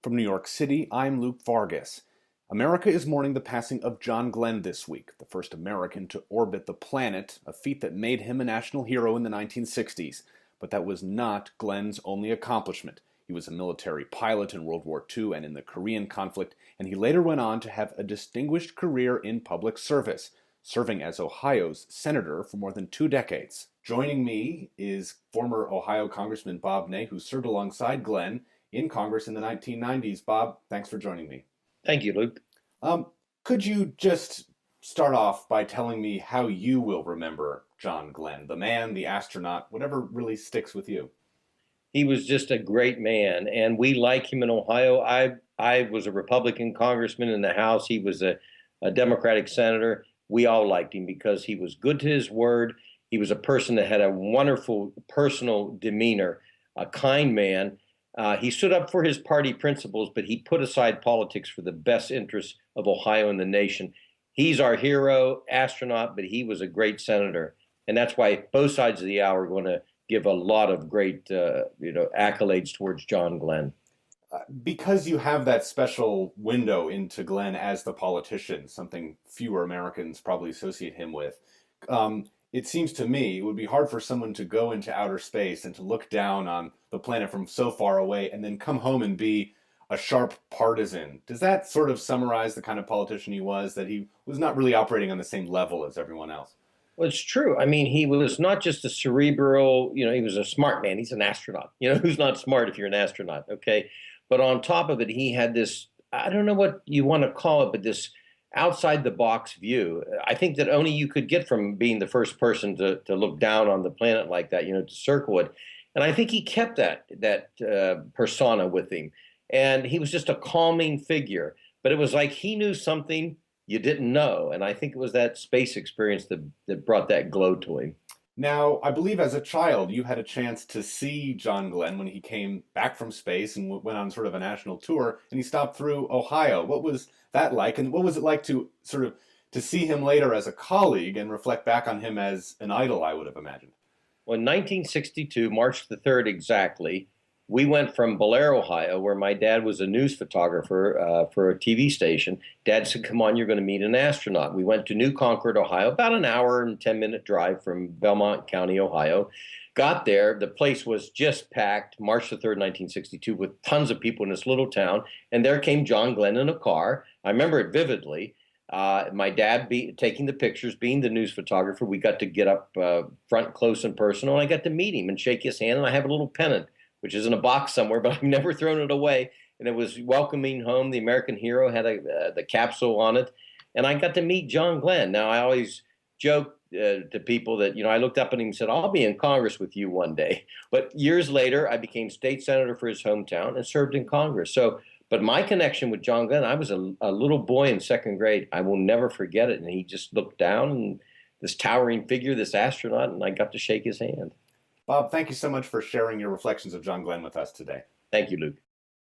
From New York City, I'm Luke Vargas. America is mourning the passing of John Glenn this week, the first American to orbit the planet, a feat that made him a national hero in the 1960s. But that was not Glenn's only accomplishment. He was a military pilot in World War II and in the Korean conflict, and he later went on to have a distinguished career in public service, serving as Ohio's senator for more than 2 decades. Joining me is former Ohio Congressman Bob Ney, who served alongside Glenn in Congress in the 1990s. Bob, thanks for joining me. Thank you, Luke. Could you just start off by telling me how you will remember John Glenn, the man, the astronaut, whatever really sticks with you? He was just a great man, and we like him in Ohio. I was a Republican congressman in the House. He was a Democratic senator. We all liked him because he was good to his word. He was a person that had a wonderful personal demeanor, a kind man. He stood up for his party principles, but he put aside politics for the best interests of Ohio and the nation. He's our hero, astronaut, but he was a great senator. And that's why both sides of the aisle are going to give a lot of great accolades towards John Glenn. Because you have that special window into Glenn as the politician, something fewer Americans probably associate him with, it seems to me it would be hard for someone to go into outer space and to look down on the planet from so far away and then come home and be a sharp partisan. Does that sort of summarize the kind of politician he was, that he was not really operating on the same level as everyone else? Well, it's true. I mean, he was not just a cerebral, he was a smart man. He's an astronaut. Who's not smart if you're an astronaut, okay? But on top of it, he had this, I don't know what you want to call it, but this outside the box view. I think that only you could get from being the first person to look down on the planet like that, to circle it. And I think he kept that persona with him. And he was just a calming figure. But it was like he knew something you didn't know. And I think it was that space experience that brought that glow to him. Now, I believe as a child, you had a chance to see John Glenn when he came back from space and went on sort of a national tour, and he stopped through Ohio. What was that like? And what was it like to to see him later as a colleague and reflect back on him as an idol, I would have imagined? Well, in 1962, March the 3rd exactly, we went from Blair, Ohio, where my dad was a news photographer for a TV station. Dad said, come on, you're going to meet an astronaut. We went to New Concord, Ohio, about an hour and 10-minute drive from Belmont County, Ohio. Got there. The place was just packed, March the 3rd, 1962, with tons of people in this little town. And there came John Glenn in a car. I remember it vividly. My dad taking the pictures, being the news photographer. We got to get up front, close and personal. And I got to meet him and shake his hand. And I have a little pennant, which is in a box somewhere, but I've never thrown it away. And it was welcoming home. The American hero had the capsule on it. And I got to meet John Glenn. Now, I always joke to people that, I looked up at him and said, I'll be in Congress with you one day. But years later, I became state senator for his hometown and served in Congress. But my connection with John Glenn, I was a little boy in second grade. I will never forget it. And he just looked down, and this towering figure, this astronaut, and I got to shake his hand. Bob, thank you so much for sharing your reflections of John Glenn with us today. Thank you, Luke.